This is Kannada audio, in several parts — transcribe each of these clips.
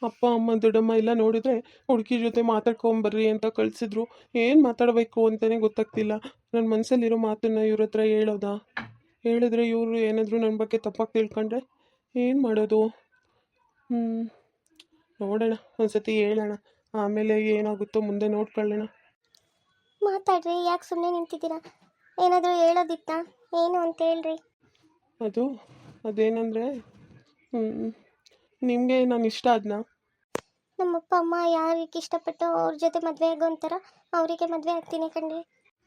ಅಪ್ಪ ಅಮ್ಮ ದೊಡ್ಡಮ್ಮ ಎಲ್ಲ ನೋಡಿದ್ರೆ ಹುಡುಗಿ ಜೊತೆ ಮಾತಾಡ್ಕೊಂಬರ್ರಿ ಅಂತ ಕಳಿಸಿದ್ರು. ಏನು ಮಾತಾಡಬೇಕು ಅಂತಲೇ ಗೊತ್ತಾಗ್ತಿಲ್ಲ. ನನ್ನ ಮನಸ್ಸಲ್ಲಿರೋ ಮಾತನ್ನು ಇವ್ರ ಹತ್ರ ಹೇಳೋದಾ? ಹೇಳಿದ್ರೆ ಇವರು ಏನಾದರೂ ನನ್ನ ಬಗ್ಗೆ ತಪ್ಪಾಗಿ ತಿಳ್ಕೊಂಡ್ರೆ ಏನು ಮಾಡೋದು? ನೋಡೋಣ, ಒಂದ್ಸತಿ ಹೇಳೋಣ, ಆಮೇಲೆ ಏನಾಗುತ್ತೋ ಮುಂದೆ ನೋಡ್ಕೊಳ್ಳೋಣ. ಮಾತಾಡ್ರಿ, ಯಾಕೆ ಸುಮ್ಮನೆ ನಿಂತಿದ್ದೀರಾ? ಏನಾದರೂ ಹೇಳೋದಿತ್ತಾ? ಏನು ಅಂತ ಹೇಳ್ರಿ. ಅದೇನಂದರೆ ನಿಮಗೆ ನಾನು ಇಷ್ಟ ಆದ್ನಾ? ನಮ್ಮಪ್ಪ ಅಮ್ಮ ಯಾರಿಗೆ ಇಷ್ಟಪಟ್ಟು ಅವ್ರ ಜೊತೆ ಮದುವೆ ಆಗೋ ಅಂತಾರ ಅವರಿಗೆ ಮದುವೆ ಆಗ್ತೀನಿ ಕಣ್ರಿ.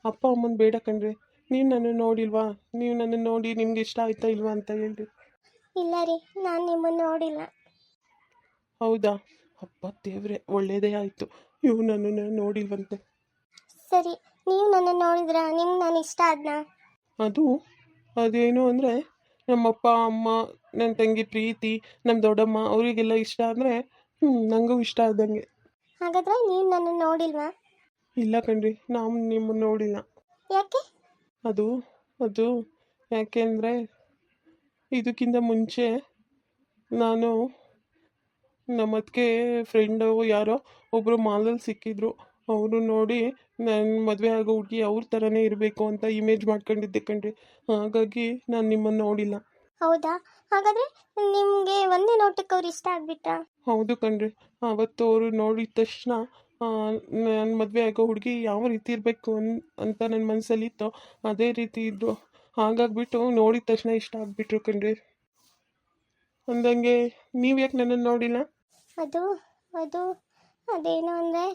ಅಪ್ಪ ಅಮ್ಮನ ಬೇಡ ಕಣ್ರಿ. ನೀವು ನನ್ನನ್ನು ನೋಡಿಲ್ವಾ? ನೀವು ನನ್ನನ್ನು ನೋಡಿ ನಿಮ್ಗೆ ಇಷ್ಟ ಆಯ್ತಾ ಇಲ್ವಾ ಅಂತ ಹೇಳ್ರಿ. ಇಲ್ಲ ರೀ, ನಾನು ನಿಮ್ಮನ್ನು ನೋಡಿಲ್ಲ. ಹೌದಾ? ಅಪ್ಪ ದೇವ್ರೆ, ಒಳ್ಳೇದೇ ಆಯಿತು. ಇವು ನನ್ನನ್ನು ನೋಡಿಲ್ವಂತೆ. ಸರಿ, ನೀವು ನನ್ನನ್ನು ನೋಡಿದ್ರಾ? ನಿಮ್ಗೆ ನಾನು ಇಷ್ಟ ಆದ್ನಾ? ಅದೇನು ಅಂದರೆ ನಮ್ಮಪ್ಪ ಅಮ್ಮ, ನನ್ನ ತಂಗಿ ಪ್ರೀತಿ, ನಮ್ಮ ದೊಡ್ಡಮ್ಮ ಅವರಿಗೆಲ್ಲ ಇಷ್ಟ ಅಂದರೆ ನನಗೂ ಇಷ್ಟ ಆದಂಗೆ. ಹಾಗಾದರೆ ನೀವು ನನ್ನನ್ನು ನೋಡಿಲ್ವಾ? ಇಲ್ಲ ಕಣ್ರಿ, ನಾವು ನಿಮ್ಮನ್ನು ನೋಡಿಲ್ಲ. ಯಾಕೆ? ಅದು ಯಾಕೆಂದರೆ ಇದಕ್ಕಿಂತ ಮುಂಚೆ ನಾನು ನಮ್ಮ ಅದಕ್ಕೆ ಫ್ರೆಂಡು ಯಾರೋ ಒಬ್ಬರು ಮಾಲಲ್ಲಿ ಸಿಕ್ಕಿದ್ರು. ಅವರು ನೋಡಿ ನನ್ನ ಮದುವೆ ಆಗೋ ಹುಡುಗಿ ಅವ್ರ ಥರನೇ ಇರಬೇಕು ಅಂತ ಇಮೇಜ್ ಮಾಡ್ಕೊಂಡಿದ್ದೆ ಕಣ್ರಿ. ಹಾಗಾಗಿ ನಾನು ನಿಮ್ಮನ್ನು ನೋಡಿಲ್ಲ. ಹೌದಾ? ಹಾಗಾದರೆ ನಿಮಗೆ ಒಂದೇ ನೋಟಕ್ಕೆ ಅವ್ರು ಇಷ್ಟ ಆಗಿಬಿಟ್ರಾ? ಹೌದು ಕಣ್ರಿ. ಅವತ್ತು ಅವರು ನೋಡಿದ ತಕ್ಷಣ ನನ್ನ ಮದುವೆ ಆಗೋ ಹುಡುಗಿ ಯಾವ ರೀತಿ ಇರಬೇಕು ಅಂತ ನನ್ನ ಮನಸ್ಸಲ್ಲಿತ್ತೋ ಅದೇ ರೀತಿ ಇದ್ದರು. ಹಾಗಾಗ್ಬಿಟ್ಟು ನೋಡಿದ ತಕ್ಷಣ ಇಷ್ಟ ಆಗಿಬಿಟ್ರು ಕಣ್ರಿ. ಅಂದಂಗೆ ನೀವು ಯಾಕೆ ನನ್ನನ್ನು ನೋಡಿಲ್ಲ? ಅದೇನು ಅಂದರೆ,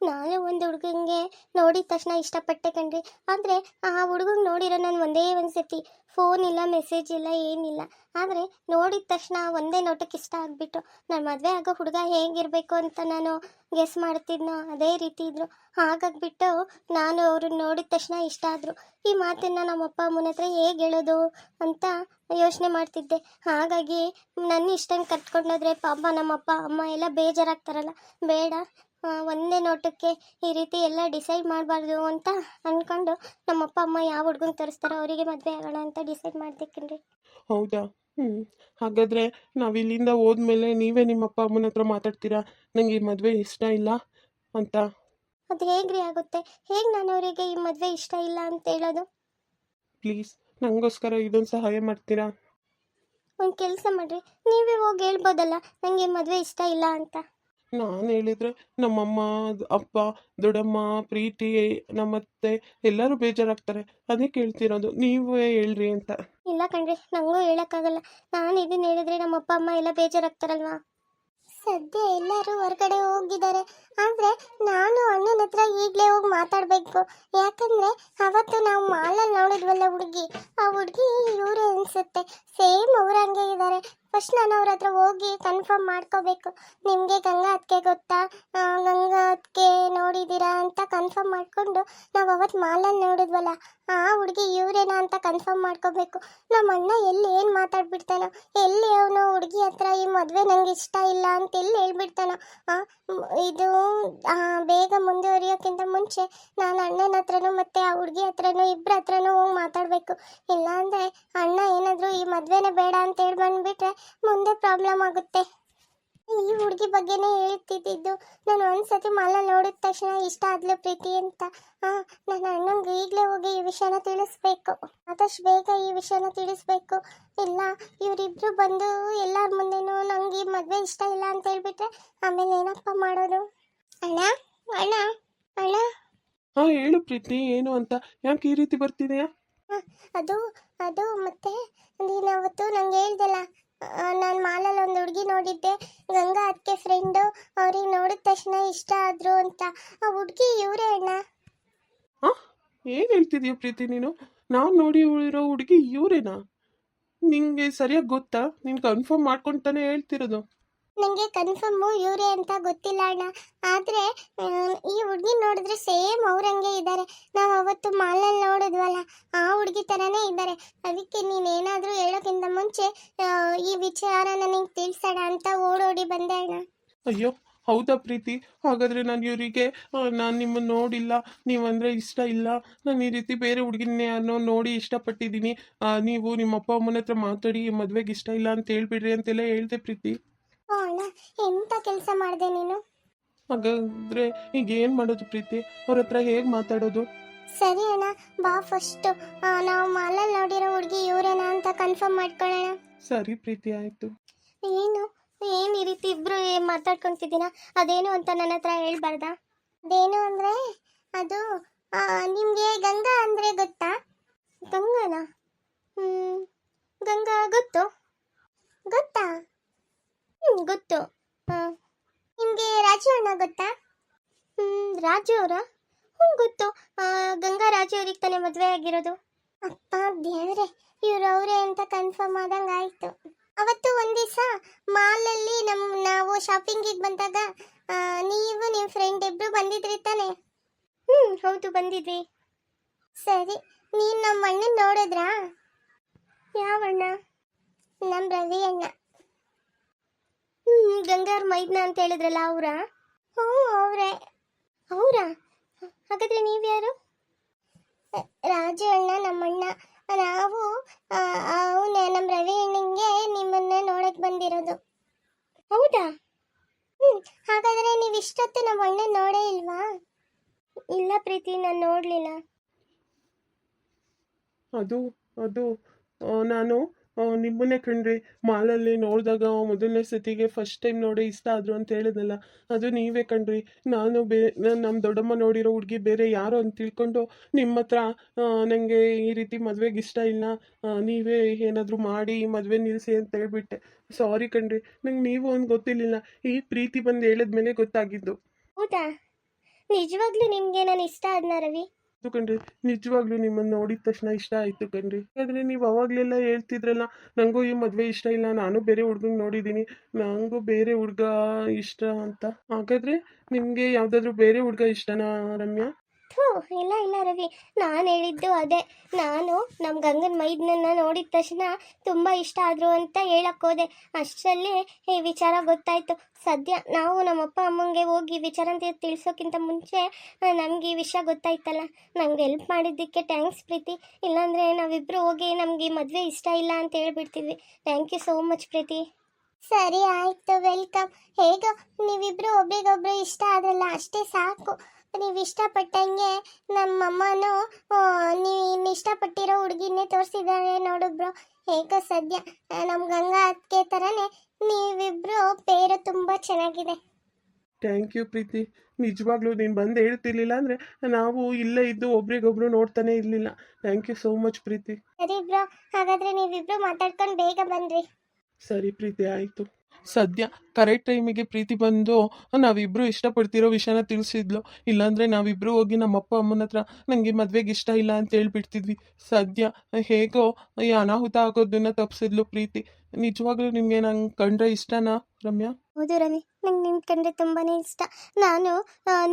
ನಾನು ಒಂದು ಹುಡುಗಂಗೆ ನೋಡಿದ ತಕ್ಷಣ ಇಷ್ಟಪಟ್ಟೆ ಕಣ್ರಿ. ಆದರೆ ಆ ಹುಡುಗಂಗೆ ನೋಡಿರೋ ನಾನು ಒಂದೇ ಒಂದು ಸತಿ ಫೋನ್ ಇಲ್ಲ, ಮೆಸೇಜ್ ಇಲ್ಲ, ಏನಿಲ್ಲ. ಆದರೆ ನೋಡಿದ ತಕ್ಷಣ ಒಂದೇ ನೋಟಕ್ಕೆ ಇಷ್ಟ ಆಗಿಬಿಟ್ಟು ನಾನು ಮದುವೆ ಆಗೋ ಹುಡುಗ ಹೇಗಿರಬೇಕು ಅಂತ ನಾನು ಗೆಸ್ ಮಾಡ್ತಿದ್ನೋ ಅದೇ ರೀತಿ ಇದ್ದರು. ಹಾಗಾಗಿಬಿಟ್ಟು ನಾನು ಅವ್ರನ್ನ ನೋಡಿದ ತಕ್ಷಣ ಇಷ್ಟ ಆದರು. ಈ ಮಾತನ್ನು ನಮ್ಮಪ್ಪ ಅಮ್ಮನ ಹತ್ರ ಹೇಗೆ ಹೇಳೋದು ಅಂತ ಯೋಚನೆ ಮಾಡ್ತಿದ್ದೆ. ಹಾಗಾಗಿ ನನ್ನ ಇಷ್ಟನ ಕಟ್ಕೊಂಡೋದ್ರೆ ಪಾಪ ನಮ್ಮಪ್ಪ ಅಮ್ಮ ಎಲ್ಲ ಬೇಜಾರಾಗ್ತಾರಲ್ಲ, ಬೇಡ, ಒಂದೇ ನೋಟಕ್ಕೆ ಈ ರೀತಿ ಎಲ್ಲ ಡಿಸೈಡ್ ಮಾಡಬಾರ್ದು ಅಂತ ಅಂದ್ಕೊಂಡು ನಮ್ಮಪ್ಪ ಅಮ್ಮ ಯಾವ ಹುಡುಗಂಗೆ ತೋರಿಸ್ತಾರೋ ಅವರಿಗೆ ಮದುವೆ ಆಗೋಣ ಅಂತ ಡಿಸೈಡ್ ಮಾಡ್ಬೇಕನ್ರಿ. ಹೌದಾ? ಹಾಗಾದರೆ ನಾವು ಇಲ್ಲಿಂದ ಹೋದ್ಮೇಲೆ ನೀವೇ ನಿಮ್ಮ ಅಪ್ಪ ಅಮ್ಮನ ಹತ್ರ ಮಾತಾಡ್ತೀರಾ ನನಗೆ ಈ ಮದುವೆ ಇಷ್ಟ ಇಲ್ಲ ಅಂತ? ಅದು ಹೇಗ್ರಿ ಆಗುತ್ತೆ? ಹೇಗೆ ನಾನು ಅವರಿಗೆ ಈ ಮದುವೆ ಇಷ್ಟ ಇಲ್ಲ ಅಂತ ಹೇಳೋದು? ಪ್ಲೀಸ್ ನನಗೋಸ್ಕರ ಇದೊಂದು ಸಹಾಯ ಮಾಡ್ತೀರಾ? ಒಂದು ಕೆಲಸ ಮಾಡಿರಿ, ನೀವೇ ಹೋಗಿ ಹೇಳ್ಬೋದಲ್ಲ ನನಗೆ ಮದುವೆ ಇಷ್ಟ ಇಲ್ಲ ಅಂತ. ನಾನು ಹೇಳಿದರೆ ನಮ್ಮಮ್ಮ, ಅಪ್ಪ, ದೊಡ್ಡಮ್ಮ, ಪ್ರೀತಿ, ನಮ್ಮತ್ತೆ ಎಲ್ಲರೂ ಬೇಜಾರಾಗ್ತಾರೆ. ಅದೇ ಕೇಳ್ತಿರೋದು, ನೀವೇ ಹೇಳ್ರಿ ಅಂತ. ಇಲ್ಲ ಕಣ್ರಿ, ನನಗೂ ಹೇಳೋಕ್ಕಾಗಲ್ಲ. ನಾನು ಇದನ್ನು ಹೇಳಿದ್ರೆ ನಮ್ಮ ಅಪ್ಪ ಅಮ್ಮ ಎಲ್ಲ ಬೇಜಾರಾಗ್ತಾರಲ್ವಾ. ಸದ್ಯ ಎಲ್ಲರೂ ಹೊರಗಡೆ ಹೋಗಿದ್ದಾರೆ. ಆದರೆ ನಾನು ಅಣ್ಣನ ಹತ್ರ ಈಗಲೇ ಹೋಗಿ ಮಾತಾಡಬೇಕು. ಯಾಕಂದರೆ ಅವತ್ತು ನಾವು ಮಾಲಲ್ಲಿ ನೋಡಿದ್ವಲ್ಲ ಹುಡುಗಿ, ಆ ಹುಡುಗಿ ಇವರೇ ಅನಿಸುತ್ತೆ. ಸೇಮ್ ಅವ್ರು ಹಂಗೆ ಇದ್ದಾರೆ. ಫಸ್ಟ್ ನಾನು ಅವ್ರ ಹತ್ರ ಹೋಗಿ ಕನ್ಫರ್ಮ್ ಮಾಡ್ಕೋಬೇಕು. ನಿಮಗೆ ಗಂಗಾ ಅದಕ್ಕೆ ಗೊತ್ತಾ, ಗಂಗಾ ಅದಕ್ಕೆ ನೋಡಿದ್ದೀರಾ ಅಂತ ಕನ್ಫರ್ಮ್ ಮಾಡಿಕೊಂಡು ನಾವು ಅವತ್ತು ಮಾಲಲ್ಲಿ ನೋಡಿದ್ವಲ್ಲ ಆ ಹುಡುಗಿ ಇವರೇನಾ ಅಂತ ಕನ್ಫರ್ಮ್ ಮಾಡ್ಕೋಬೇಕು. ನಮ್ಮ ಅಣ್ಣ ಎಲ್ಲಿ ಏನು ಮಾತಾಡ್ಬಿಡ್ತಾನೋ, ಎಲ್ಲಿ ಅವನು ಹುಡುಗಿ ಹತ್ರ ಈ ಮದುವೆ ನನಗೆ ಇಷ್ಟ ಇಲ್ಲ ಅಂತ ಎಲ್ಲಿ ಹೇಳ್ಬಿಡ್ತಾನೋ. ಇದು ಬೇಗ ಮುಂದುವರಿಯೋಕ್ಕಿಂತ ಮುಂಚೆ ನಾನು ಅಣ್ಣನ ಹತ್ರನೂ ಮತ್ತು ಆ ಹುಡುಗಿ ಹತ್ರನೂ ಇಬ್ಬರ ಹತ್ರನೂ ಹೋಗಿ ಮಾತಾಡಬೇಕು. ಇಲ್ಲಾಂದರೆ ಅಣ್ಣ ಏನಾದರೂ ಈ ಮದುವೆನೇ ಬೇಡ ಅಂತ ಹೇಳಿ ಬಂದುಬಿಟ್ರೆ ಮುಂದೆ ಪ್ರಾಬ್ಲಮ್ ಆಗುತ್ತೆ. ಈ ಹುಡುಗಿ ಬಗ್ಗೆನೇ ಹೇಳ್ತಿದ್ದಿದ್ದು. ನಾನು ಒಂದ್ಸತಿ ಮಾಲಲ್ಲಿ ನೋಡಿದ ತಕ್ಷಣ ಇಷ್ಟ ಆದ್ಲು ಪ್ರೀತಿ ಅಂತ. ನನ್ನ ಅಣ್ಣಂಗೆ ಈಗಲೇ ಹೋಗಿ ಈ ವಿಷಯನ ತಿಳಿಸ್ಬೇಕು. ಆದಷ್ಟು ಬೇಗ ಈ ವಿಷಯನ ತಿಳಿಸ್ಬೇಕು. ಇಲ್ಲ ಇವರಿಬ್ರು ಬಂದು ಎಲ್ಲರ ಮುಂದೆನೂ ನಂಗೆ ಈ ಮದುವೆ ಇಷ್ಟ ಇಲ್ಲ ಅಂತ ಹೇಳ್ಬಿಟ್ರೆ ಆಮೇಲೆ ಏನಪ್ಪ ಮಾಡೋದು? ಅಣ್ಣ ಅಣ್ಣ ಅಣ್ಣ. ಹಾಂ ಹೇಳು ಪ್ರೀತಿ, ಏನು ಅಂತ? ಯಾಕೆ ಈ ರೀತಿ ಬರ್ತಿದೆಯಾ? ಅದು ಅದು ಮತ್ತೆ ನೀನು ಅವತ್ತು ನಂಗೆ ಹೇಳ್ದಲ್ಲ, ನಾನು ಮಾಲಲ್ಲಿ ಒಂದು ಹುಡುಗಿ ನೋಡಿದ್ದೆ, ಗಂಗಾ ಅದಕ್ಕೆ ಫ್ರೆಂಡು, ಅವ್ರಿಗೆ ನೋಡಿದ ತಕ್ಷಣ ಇಷ್ಟ ಆದರು ಅಂತ. ಆ ಹುಡುಗಿ ಇವರೇ ಅಣ್ಣ. ಹಾಂ, ಏನು ಹೇಳ್ತಿದೀಯ ಪ್ರೀತಿ ನೀನು? ನಾವು ನೋಡಿ ಇರೋ ಹುಡುಗಿ ಇವರೇನಾ? ನಿಂಗೆ ಸರಿಯಾಗಿ ಗೊತ್ತಾ? ನೀನು ಕನ್ಫರ್ಮ್ ಮಾಡ್ಕೊತಾನೆ ಹೇಳ್ತಿರೋದು? ನನಗೆ ಕನ್ಫರ್ಮು ಇವರೇ ಅಂತ ಗೊತ್ತಿಲ್ಲ ಅಣ್ಣ. ಆದರೆ ಈ ಹುಡುಗಿ ನೋಡಿದ್ರೆ ಸೇಮ್ ಅವ್ರಂಗೆ ಇದ್ದಾರೆ. ನಾವು ಅವತ್ತು ಮಾಲಲ್ಲಿ ನೋಡಿದ್ವಲ್ಲ ಆ ಹುಡುಗಿ ಥರನೇ ಇದ್ದಾರೆ. ಅದಕ್ಕೆ ನೀನೇನಾದರೂ ಹೇಳೋಕ್ಕಿಂತ ಮುಂಚೆ ಈ ವಿಚಾರ ನನಗೆ ತಿಳಿಸೋಣ ಅಂತ ಓಡೋಡಿ ಬಂದೆ ಅಣ್ಣ. ಅಯ್ಯೋ ಹೌದಾ ಪ್ರೀತಿ? ಹಾಗಾದರೆ ನಾನು ಇವರಿಗೆ ನಾನು ನಿಮ್ಮನ್ನು ನೋಡಿಲ್ಲ, ನೀವಂದರೆ ಇಷ್ಟ ಇಲ್ಲ, ನಾನು ಈ ರೀತಿ ಬೇರೆ ಹುಡುಗಿನ ಯಾರನ್ನೋ ನೋಡಿ ಇಷ್ಟಪಟ್ಟಿದ್ದೀನಿ, ನೀವು ನಿಮ್ಮ ಅಪ್ಪ ಅಮ್ಮನ ಹತ್ರ ಮಾತಾಡಿ ಮದುವೆಗೆ ಇಷ್ಟ ಇಲ್ಲ ಅಂತ ಹೇಳ್ಬಿಡ್ರಿ ಅಂತೆಲ್ಲ ಹೇಳ್ದೆ ಪ್ರೀತಿ. ಓ ಅಣ್ಣ, ಎಂಥ ಕೆಲಸ ಮಾಡಿದೆ ನೀನು? ಹಾಗಾದ್ರೆ ಈಗ ಏನು ಮಾಡೋದು ಪ್ರೀತಿ? ಅವ್ರ ಹತ್ರ ಹೇಗೆ ಮಾತಾಡೋದು? ಸರಿ ಅಣ್ಣ, ಬಾ ಫಸ್ಟು ನಾವು ಮಾಲಲ್ಲಿ ನೋಡಿರೋ ಹುಡುಗಿ ಇವರೇನಾ ಅಂತ ಕನ್ಫರ್ಮ್ ಮಾಡ್ಕೊಳ್ಳೋಣ. ಸರಿ ಪ್ರೀತಿ, ಆಯಿತು. ಏನು ಏನು ಈ ರೀತಿ ಇಬ್ರು ಮಾತಾಡ್ಕೊಂತಿದ್ದೀರಾ? ಅದೇನು ಅಂತ ನನ್ನ ಹತ್ರ ಹೇಳ್ಬಾರ್ದಾ? ಅದೇನು ಅಂದರೆ ಅದು ನಿಮಗೆ ಗಂಗಾ ಅಂದರೆ ಗೊತ್ತಾ? ಗಂಗಾನಾ? ಗಂಗಾ ಗೊತ್ತು. ಗೊತ್ತಾ? ಗೊತ್ತು. ನಿಮಗೆ ರಾಜು ಅಣ್ಣ ಗೊತ್ತಾ? ರಾಜು ಅವರಾ? ಗೊತ್ತು. ಗಂಗಾ ರಾಜು ಅವ್ರಿಗೆ ತಾನೇ ಮದುವೆ ಆಗಿರೋದು. ಅಪ್ಪ ದೇವ್ರೆ, ಇವ್ರು ಅವರೇ ಅಂತ ಕನ್ಫರ್ಮ್ ಆದಂಗೆ ಆಯಿತು. ಅವತ್ತು ಒಂದು ದಿವಸ ಮಾಲಲ್ಲಿ ನಾವು ಶಾಪಿಂಗಿಗೆ ಬಂದಾಗ ನೀವು ನಿಮ್ಮ ಫ್ರೆಂಡ್ ಇಬ್ಬರು ಬಂದಿದ್ರಿ ತಾನೆ? ಹೌದು, ಬಂದಿದ್ವಿ. ಸರಿ, ನೀನು ನಮ್ಮ ಅಣ್ಣನ ನೋಡಿದ್ರಾ? ಯಾವ ಅಣ್ಣ? ನಮ್ಮ ರವಿ ಅಣ್ಣ. ಗಂಗಾರ್ ಮೈದ್ನ ಅಂತ ಹೇಳಿದ್ರಲ್ಲ, ಅವರಾ? ಹ್ಞೂ, ಅವರೇ. ಅವರಾ? ಹಾಗಾದ್ರೆ ನೀವ್ಯಾರು? ರಾಜು ಅಣ್ಣ ನಮ್ಮಣ್ಣ. ನಾವು ಅವನೇ ನಮ್ಮ ರವಿ ಅಣ್ಣಂಗೆ ನಿಮ್ಮನ್ನ ನೋಡಕ್ ಬಂದಿರೋದು. ಹೌದಾ? ಹಾಗಾದ್ರೆ ನೀವು ಇಷ್ಟೊತ್ತು ನಮ್ಮ ಅಣ್ಣ ನೋಡೇ ಇಲ್ವಾ? ಇಲ್ಲ ಪ್ರೀತಿ, ನಾನು ನೋಡಲಿಲ್ಲ. ಅದು ಅದು ನಾನು ನಿಮ್ಮನ್ನೇ ಕಣ್ರಿ ಮಾಲಲ್ಲಿ ನೋಡಿದಾಗ ಮೊದಲನೇ ಸತಿಗೆ ಫಸ್ಟ್ ಟೈಮ್ ನೋಡಿ ಇಷ್ಟ ಆದರು ಅಂತ ಹೇಳಿದ್ನಲ್ಲ, ಅದು ನೀವೇ ಕಣ್ರಿ. ನಾನು ನಮ್ಮ ದೊಡ್ಡಮ್ಮ ನೋಡಿರೋ ಹುಡುಗಿ ಬೇರೆ ಯಾರೋ ಅಂತ ತಿಳ್ಕೊಂಡು ನಿಮ್ಮ ಹತ್ರ ನನಗೆ ಈ ರೀತಿ ಮದುವೆಗೆ ಇಷ್ಟ ಇಲ್ಲ, ನೀವೇ ಏನಾದರೂ ಮಾಡಿ ಮದುವೆ ನಿಲ್ಲಿಸಿ ಅಂತ ಹೇಳ್ಬಿಟ್ಟೆ. ಸಾರಿ ಕಣ್ರಿ, ನಂಗೆ ನೀವು ಒಂದು ಗೊತ್ತಿರಲಿಲ್ಲ. ಈ ಪ್ರೀತಿ ಬಂದು ಹೇಳಿದ್ಮೇಲೆ ಗೊತ್ತಾಗಿದ್ದು. ಹೌದಾ? ನಿಜವಾಗ್ಲೂ ನಿಮಗೆ ನಾನು ಇಷ್ಟ ಆದ್ನ ರವಿ? ಕಣ್ರಿ, ನಿಜವಾಗ್ಲೂ ನಿಮ್ಮನ್ನು ನೋಡಿದ ತಕ್ಷಣ ಇಷ್ಟ ಆಯಿತು ಕಣ್ರಿ. ಯಾಕಂದರೆ ನೀವು ಅವಾಗಲೆಲ್ಲ ಹೇಳ್ತಿದ್ರಲ್ಲ, ನನಗೂ ಈ ಮದುವೆ ಇಷ್ಟ ಇಲ್ಲ, ನಾನು ಬೇರೆ ಹುಡ್ಗಂಗೆ ನೋಡಿದ್ದೀನಿ, ನನಗೂ ಬೇರೆ ಹುಡುಗ ಇಷ್ಟ ಅಂತ. ಹಾಗಾದರೆ ನಿಮಗೆ ಯಾವುದಾದ್ರೂ ಬೇರೆ ಹುಡುಗ ಇಷ್ಟನಾ ರಮ್ಯಾ? ಇಲ್ಲ ಇಲ್ಲ ರವಿ, ನಾನು ಹೇಳಿದ್ದು ಅದೇ. ನಾನು ನಮ್ಮ ಗಂಗನ ಮೈದನನ್ನ ನೋಡಿದ ತಕ್ಷಣ ತುಂಬ ಇಷ್ಟ ಆದರು ಅಂತ ಹೇಳಕ್ಕೆ ಹೋದೆ. ಅಷ್ಟರಲ್ಲಿ ಈ ವಿಚಾರ ಗೊತ್ತಾಯಿತು. ಸದ್ಯ ನಾವು ನಮ್ಮಪ್ಪ ಅಮ್ಮಂಗೆ ಹೋಗಿ ವಿಚಾರ ಅಂತ ತಿಳಿಸೋಕ್ಕಿಂತ ಮುಂಚೆ ನಮ್ಗೆ ಈ ವಿಷಯ ಗೊತ್ತಾಯ್ತಲ್ಲ. ನಂಗೆ ಹೆಲ್ಪ್ ಮಾಡಿದ್ದಕ್ಕೆ ಥ್ಯಾಂಕ್ಸ್ ಪ್ರೀತಿ. ಇಲ್ಲಾಂದರೆ ನಾವಿಬ್ಬರು ಹೋಗಿ ನಮಗೆ ಮದುವೆ ಇಷ್ಟ ಇಲ್ಲ ಅಂತ ಹೇಳ್ಬಿಡ್ತಿದ್ವಿ. ಥ್ಯಾಂಕ್ ಯು ಸೋ ಮಚ್ ಪ್ರೀತಿ. ಸರಿ ಆಯಿತು, ವೆಲ್ಕಮ್. ಹೇಗೋ ನೀವಿಬ್ಬರು ಒಬ್ರಿಗೊಬ್ರು ಇಷ್ಟ ಆದ್ರಲ್ಲ, ಅಷ್ಟೇ ಸಾಕು. ನೀವು ಇಷ್ಟಪಟ್ಟಂಗೆ ನಮ್ಮಮ್ಮನೂ ನೀನು ಇಷ್ಟಪಟ್ಟಿರೋ ಹುಡುಗಿನೇ ತೋರಿಸಿದ್ದಾರೆ ನೋಡಿಬ್ರು. ಹೇಗೋ ಸದ್ಯ ನಮ್ಮ ಗಂಗಾ ಅತ್ತಿಗೆ ಥರನೇ ನೀವಿಬ್ಬರು ಪೇರು ತುಂಬ ಚೆನ್ನಾಗಿದೆ. ಥ್ಯಾಂಕ್ ಯು ಪ್ರೀತಿ. ನಿಜವಾಗ್ಲೂ ನೀನು ಬಂದು ಹೇಳ್ತಿರ್ಲಿಲ್ಲ ಅಂದರೆ ನಾವು ಇಲ್ಲೇ ಇದ್ದು ಒಬ್ರಿಗೊಬ್ರು ನೋಡ್ತಾನೆ ಇರಲಿಲ್ಲ. ಥ್ಯಾಂಕ್ ಯು ಸೋ ಮಚ್ ಪ್ರೀತಿ. ಸರಿ ಬ್ರೋ, ಹಾಗಾದರೆ ನೀವಿಬ್ಬರು ಮಾತಾಡ್ಕೊಂಡು ಬೇಗ ಬನ್ನಿರಿ. ಸರಿ ಪ್ರೀತಿ, ಆಯಿತು. ಸದ್ಯ ಕರೆಕ್ಟ್ ಟೈಮಿಗೆ ಪ್ರೀತಿ ಬಂದು ನಾವಿಬ್ಬರು ಇಷ್ಟಪಡ್ತಿರೋ ವಿಷಯನ ತಿಳಿಸಿದ್ಲು. ಇಲ್ಲಾಂದರೆ ನಾವಿಬ್ಬರು ಹೋಗಿ ನಮ್ಮ ಅಪ್ಪ ಅಮ್ಮನ ಹತ್ರ ನನಗೆ ಮದುವೆಗೆ ಇಷ್ಟ ಇಲ್ಲ ಅಂತ ಹೇಳ್ಬಿಡ್ತಿದ್ವಿ. ಸದ್ಯ ಹೇಗೋ ಈ ಅನಾಹುತ ಆಗೋದನ್ನ ತಪ್ಪಿಸಿದ್ಲು ಪ್ರೀತಿ. ನಿಜವಾಗ್ಲೂ ನಿಮಗೆ ನಂಗೆ ಕಂಡ್ರೆ ಇಷ್ಟನಾ ರಮ್ಯಾ? ಹೌದು ರವಿ, ನಂಗೆ ನಿಮ್ಮ ಕಂಡ್ರೆ ತುಂಬಾ ಇಷ್ಟ. ನಾನು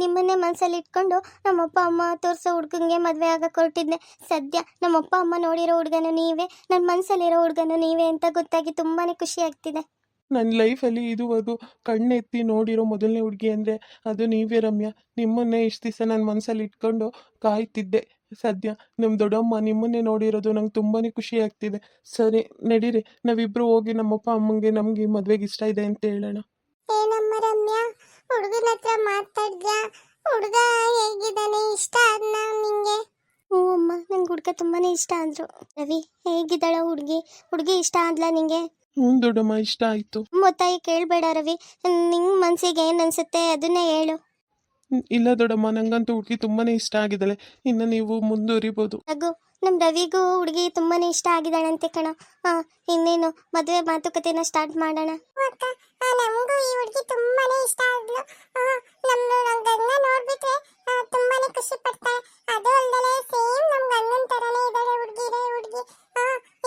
ನಿಮ್ಮನ್ನೇ ಮನಸ್ಸಲ್ಲಿ ಇಟ್ಕೊಂಡು ನಮ್ಮಪ್ಪ ಅಮ್ಮ ತೋರಿಸೋ ಹುಡುಗಂಗೆ ಮದುವೆ ಆಗಕ್ಕೆ ಹೊರಟಿದ್ದೆ. ಸದ್ಯ ನಮ್ಮಪ್ಪ ಅಮ್ಮ ನೋಡಿರೋ ಹುಡುಗನ ನೀವೇ, ನನ್ನ ಮನಸ್ಸಲ್ಲಿರೋ ಹುಡುಗನ ನೀವೇ ಅಂತ ಗೊತ್ತಾಗಿ ತುಂಬಾ ಖುಷಿ ಆಗ್ತಿದೆ. ನನ್ನ ಲೈಫಲ್ಲಿ ಇದುವರೆಗೂ ಕಣ್ಣೆತ್ತಿ ನೋಡಿರೋ ಮೊದಲನೇ ಹುಡುಗಿ ಅಂದರೆ ಅದು ನೀವೇ ರಮ್ಯಾ. ನಿಮ್ಮನ್ನೇ ಇಷ್ಟು ದಿವಸ ನನ್ನ ಮನಸ್ಸಲ್ಲಿ ಇಟ್ಕೊಂಡು ಕಾಯ್ತಿದ್ದೆ. ಸದ್ಯ ನಮ್ಮ ದೊಡ್ಡಮ್ಮ ನಿಮ್ಮನ್ನೇ ನೋಡಿರೋದು ನಂಗೆ ತುಂಬಾ ಖುಷಿ ಆಗ್ತಿದೆ. ಸರಿ ನಡೀರಿ, ನಾವಿಬ್ಬರು ಹೋಗಿ ನಮ್ಮಪ್ಪ ಅಮ್ಮಂಗೆ ನಮಗೆ ಮದುವೆಗೆ ಇಷ್ಟ ಇದೆ ಅಂತ ಹೇಳೋಣ. ಏನಮ್ಮ ರಮ್ಯಾ, ಹುಡುಗನ ಹತ್ರ ಮಾತಾಡಿದ್ಯಾ? ಹುಡುಗ ಹೇಗಿದ್ದಾನೆ? ಇಷ್ಟ ಆದ್ನ ನಿಂಗೆ? ಹ್ಞೂ ಅಮ್ಮ, ನಂಗೆ ಹುಡುಗ ತುಂಬಾ ಇಷ್ಟ ಆದ್ರು. ರವಿ, ಹೇಗಿದ್ದಾಳ ಹುಡುಗಿ? ಹುಡುಗಿ ಇಷ್ಟ ಆದ್ಲಾ ನಿಂಗೆ? ಹ್ಞೂ ದೊಡ್ಡಮ್ಮ, ಇಷ್ಟ ಆಯಿತು. ಮೊತ್ತಾಯಿ ಕೇಳಬೇಡ ರವಿ, ನಿಂಗೆ ಮನಸ್ಸಿಗೆ ಏನು ಅನಿಸುತ್ತೆ ಅದನ್ನೇ ಹೇಳು. ಇಲ್ಲ ದೊಡ್ಡಮ್ಮ, ನಂಗಂತೂ ಹುಡುಗಿ ತುಂಬಾ ಇಷ್ಟ ಆಗಿದ್ದಾಳೆ. ಇನ್ನು ನೀವು ಮುಂದುವರಿಬೋದು. ರಘು, ನಮ್ಮ ರವಿಗೂ ಹುಡುಗಿ ತುಂಬಾ ಇಷ್ಟ ಆಗಿದ್ದಾಳಂತೆ ಕಣ. ಇನ್ನೇನು ಮದುವೆ ಮಾತುಕತೆನ ಸ್ಟಾರ್ಟ್ ಮಾಡೋಣ. ನಮಗೂ ಈ ಹುಡುಗಿ ತುಂಬಾನೇ ಇಷ್ಟ ಆದ್ಲು. ನಮ್ಮ ಗಂಗಾ ನೋಡ್ಬಿಟ್ರೆ ತುಂಬಾನೇ ಖುಷಿ ಪಡ್ತಾಳೆ. ಅದು ಅಲ್ಲದೆ ಸೇಮ್ ನಮ್ಮ ಗಂಗನ ತರನೇ ಇದ್ದಾಳೆ ಹುಡುಗಿ.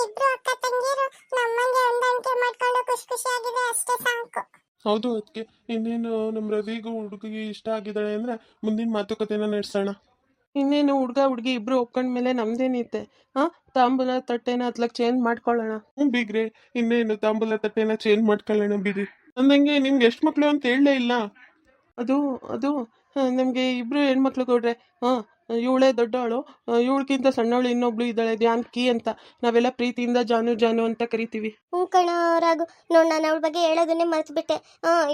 ಇಬ್ರು ಅಕ್ಕ ತಂಗಿಯರು ನಮ್ಮಂಗೆ ಹೊಂದಾಣಿಕೆ ಮಾಡ್ಕೊಂಡು ಖುಷಿ ಖುಷಿಯಾಗಿದೆ, ಅಷ್ಟೇ ಸಾಕು. ಹೌದು, ಅದಕ್ಕೆ ಇನ್ನೇನು ನಮ್ಮ ರವಿಗೂ ಹುಡುಗಿಗೆ ಇಷ್ಟ ಆಗಿದ್ದಾಳೆ ಅಂದರೆ ಮುಂದಿನ ಮಾತುಕತೆನ ನಡೆಸೋಣ. ಇನ್ನೇನು ಹುಡುಗ ಹುಡುಗಿ ಇಬ್ಬರು ಒಪ್ಕೊಂಡ್ಮೇಲೆ ನಮ್ದೇನಿತ್ತೆ? ತಾಂಬೂಲ ತಟ್ಟೆನ ಹತ್ಲಕ್ಕೆ ಚೇಂಜ್ ಮಾಡ್ಕೊಳ್ಳೋಣ. ಬಿಗ್ರೆ, ಇನ್ನೇನು ತಾಂಬೂಲ ತಟ್ಟೆನ ಚೇಂಜ್ ಮಾಡ್ಕೊಳ್ಳೋಣ ಬಿಡಿ. ಅಂದಂಗೆ ನಿಮ್ಗೆ ಎಷ್ಟು ಮಕ್ಕಳು ಅಂತ ಹೇಳಲೇ ಇಲ್ಲ. ಅದು ಅದು ನಮಗೆ ಇಬ್ಬರು ಹೆಣ್ಮಕ್ಳು ಕೊಡ್ರೆ ಇವಳೇ ದೊಡ್ಡವಳು, ಇವಳಕ್ಕಿಂತ ಸಣ್ಣವಳು ಇನ್ನೊಬ್ಳು ಇದ್ದಾಳೆ ಧ್ಯಾನ್ಕಿ ಅಂತ. ನಾವೆಲ್ಲ ಪ್ರೀತಿಯಿಂದ ಜಾನು ಜಾನು ಅಂತ ಕರಿತೀವಿ. ಹ್ಞೂ ಕಣ ರಾಘು, ನೋಡು ನಾನು ಅವಳ ಬಗ್ಗೆ ಹೇಳೋದನ್ನೇ ಮರೆತುಬಿಟ್ಟೆ.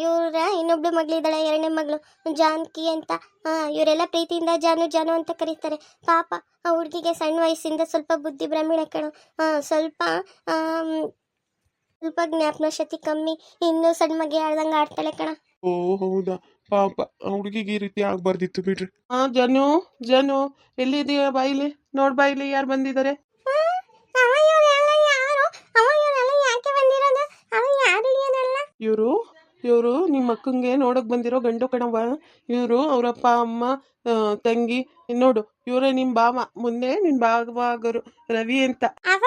ಇವರ ಇನ್ನೊಬ್ಳು ಮಗಳಿದ್ದಾಳೆ, ಎರಡನೇ ಮಗಳು ಜಾನಕಿ ಅಂತ. ಇವರೆಲ್ಲ ಪ್ರೀತಿಯಿಂದ ಜಾನು ಜಾನು ಅಂತ ಕರೀತಾರೆ. ಪಾಪ ಆ ಹುಡುಗಿಗೆ ಸಣ್ಣ ವಯಸ್ಸಿಂದ ಸ್ವಲ್ಪ ಬುದ್ಧಿ ಭ್ರಮಣೆ ಕಣೋ. ಸ್ವಲ್ಪ ಆಮ್, ಸ್ವಲ್ಪ ಜ್ಞಾಪನ ಶಕ್ತಿ ಕಮ್ಮಿ, ಇನ್ನೂ ಸಣ್ಣ ಮಗೆ ಆಡ್ದಂಗೆ ಆಡ್ತಾಳೆ ಕಣ. ಓ ಹೌದಾ, ಪಾಪ ಹುಡುಗಿಗೆ ಈ ರೀತಿ ಆಗ್ಬಾರ್ದಿತ್ತು ಬಿಡ್ರಿ. ಜನು ಜನು ಎಲ್ಲಿದೆಯಾ? ಬಾಯಿಲಿ ನೋಡ್, ಬಾಯಿಲಿ ಯಾರು ಬಂದಿದ್ದಾರೆ? ಅವ ಇವರೆಲ್ಲ ಯಾರು? ಅವ ಇವರೆಲ್ಲ ಯಾಕೆ ಬಂದಿರೋದು? ಅವ ಯಾರು ಏನಲ್ಲ? ಇವರು ನಿಮ್ಮ ಅಕ್ಕಂಗೆ ನೋಡಕ್ ಬಂದಿರೋ ಗಂಡು ಕಣವ. ಇವರು ಅವರಪ್ಪ ಅಮ್ಮ ತಂಗಿ. ನೋಡು, ಇವರೇ ನಿಮ್ಮ ಭಾವ, ಮುಂದೆ ನಿನ್ ಭಾವ ಆಗೋರು ರವಿ ಅಂತ. ಅವ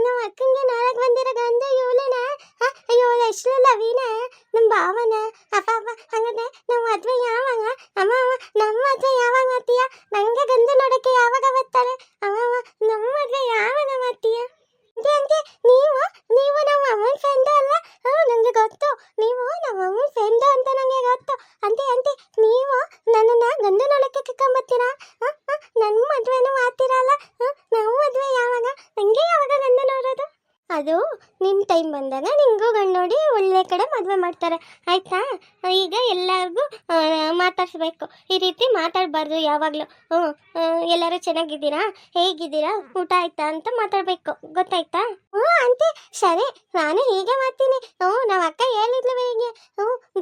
ನಮ್ಮ ಅಕ್ಕಂಗೆ ನೋಡಕ್ ಬಂದಿರೋ ಗಂಡು ಇವಳೇನ? ಇವಳ ಹೆಸರು ಲವಿನ, ನಮ್ಮ ಭಾವನ. ಅಪ್ಪ ಹಂಗಂದ್ರೆ ನಮ್ಮ ಮದ್ವೆ ಯಾವಾಗ? ಅಮ್ಮ ನಮ್ಮ ಮದ್ವೆ ಯಾವಾಗ ಮಾಡ್ತೀಯ? ನಂಗೆ ಗಂಡು ನೋಡಕ್ಕೆ ಯಾವಾಗ ಬರ್ತಾರೆ? ಅಮ್ಮ ನಮ್ಮ ಮದ್ವೆ ಯಾವಾಗ ಮಾಡ್ತೀಯ? ಅಂತೆ ನೀವು ನೀವು ನಮ್ಮ ಅಮ್ಮನ ಫ್ರೆಂಡ್ ಅಲ್ಲ? ನಂಗೆ ಗೊತ್ತು, ನೀವು ನಮ್ಮ ಅಮ್ಮನ ಫ್ರೆಂಡ್ ಅಂತ ನಂಗೆ ಗೊತ್ತು. ಅಂತೆ ನೀವು ನನ್ನನ್ನ ಗಂಡು ನೋಡಕ್ಕೆ ಕರ್ಕೊಂಬರ್ತೀರಾ? ನನ್ನ ಮದ್ವೆನೂ ಮಾಡ್ತೀರಲ್ಲ? ನಮ್ಮ ಮದ್ವೆ ಯಾವಾಗ? ನಂಗೆ ಯಾವಾಗ ಗಂಡು ನೋಡೋದು? ಅದು ನಿಮ್ಮ ಟೈಮ್ ಬಂದಾಗ ನಿಂಗೂ ಗಂಡು ನೋಡಿ ಒಳ್ಳೆ ಕಡೆ ಮದುವೆ ಮಾಡ್ತಾರೆ, ಆಯ್ತಾ? ಈಗ ಎಲ್ಲರಿಗೂ ಮಾತಾಡಿಸ್ಬೇಕು, ಈ ರೀತಿ ಮಾತಾಡಬಾರ್ದು ಯಾವಾಗಲೂ. ಎಲ್ಲರೂ ಚೆನ್ನಾಗಿದ್ದೀರಾ, ಹೇಗಿದ್ದೀರಾ, ಊಟ ಆಯ್ತಾ ಅಂತ ಮಾತಾಡಬೇಕು, ಗೊತ್ತಾಯ್ತಾ? ಅಂತೆ ಸರಿ, ನಾನು ಹೀಗೆ ಮಾಡ್ತೀನಿ. ನಮ್ಮ ಅಕ್ಕ ಹೇಳಿದ್ಲು ಹೀಗೆ.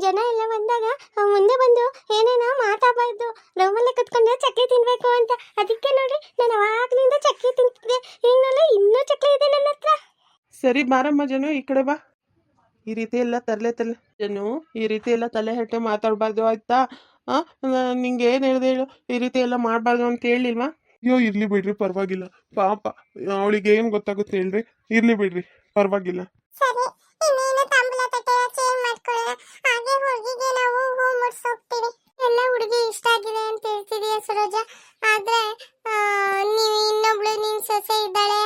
ಜನ ಎಲ್ಲ ಬಂದಾಗ ಮುಂದೆ ಬಂದು ಏನೇನೋ ಮಾತಾಡಬಾರ್ದು, ರೂಮಲ್ಲೇ ಕುತ್ಕೊಂಡು ಚಕ್ಲಿ ತಿನ್ಬೇಕು ಅಂತ. ಅದಕ್ಕೆ ನೋಡಿ ನಾನು ಅವಾಗ್ಲಿಂದ ಚಕ್ಲಿ ತಿಂತಿದ್ದೆ, ಈಗ ಇನ್ನೂ ಚಕ್ಲಿ ಇದೆ ನನ್ನ ಹತ್ರ. ಸರಿ ಬಾರಮ್ಮ ಜನು, ಈ ಕಡೆ ಬಾ. ಈ ರೀತಿ ಎಲ್ಲ ತಲೆ ಜನು, ಈ ರೀತಿ ಎಲ್ಲ ತಲೆ ಹಟ್ಟೆ ಮಾತಾಡಬಾರ್ದು, ಆಯ್ತಾ? ನಿಂಗೆ ಏನು ಹೇಳ್ದೆ ಹೇಳು, ಈ ರೀತಿ ಎಲ್ಲ ಮಾಡಬಾರ್ದು ಅಂತ ಹೇಳಿಲ್ವಾ? ಅಯ್ಯೋ ಇರ್ಲಿ ಬಿಡ್ರಿ, ಪರವಾಗಿಲ್ಲ. ಪಾಪ ಅವಳಿಗೆ ಏನು ಗೊತ್ತಾಗುತ್ತೆ ಹೇಳ್ರಿ. ಇರ್ಲಿ ಬಿಡ್ರಿ, ಪರವಾಗಿಲ್ಲ. ಸರಿ, ಇನ್ನೇನು ತಾಂಬೂಲ ತಟ್ಟೆ ಚೇಂಜ್ ಮಾಡ್ಕೊಳ್ಳೋಣ. ಹಾಗೆ ಹುಡುಗಿಗೆ ನಾವು ಹೂ ಮುಡ್ಸೋಗ್ತೀವಿ. ಎಲ್ಲ ಹುಡುಗಿ ಇಷ್ಟ ಆಗಿದೆ ಅಂತ ಹೇಳ್ತಿದೀಯ ಸರೋಜ, ಆದ್ರೆ ನೀವು ಇನ್ನೊಬ್ಳು ನಿನ್ ಸೊಸೆ ಇದ್ದಾಳೆ,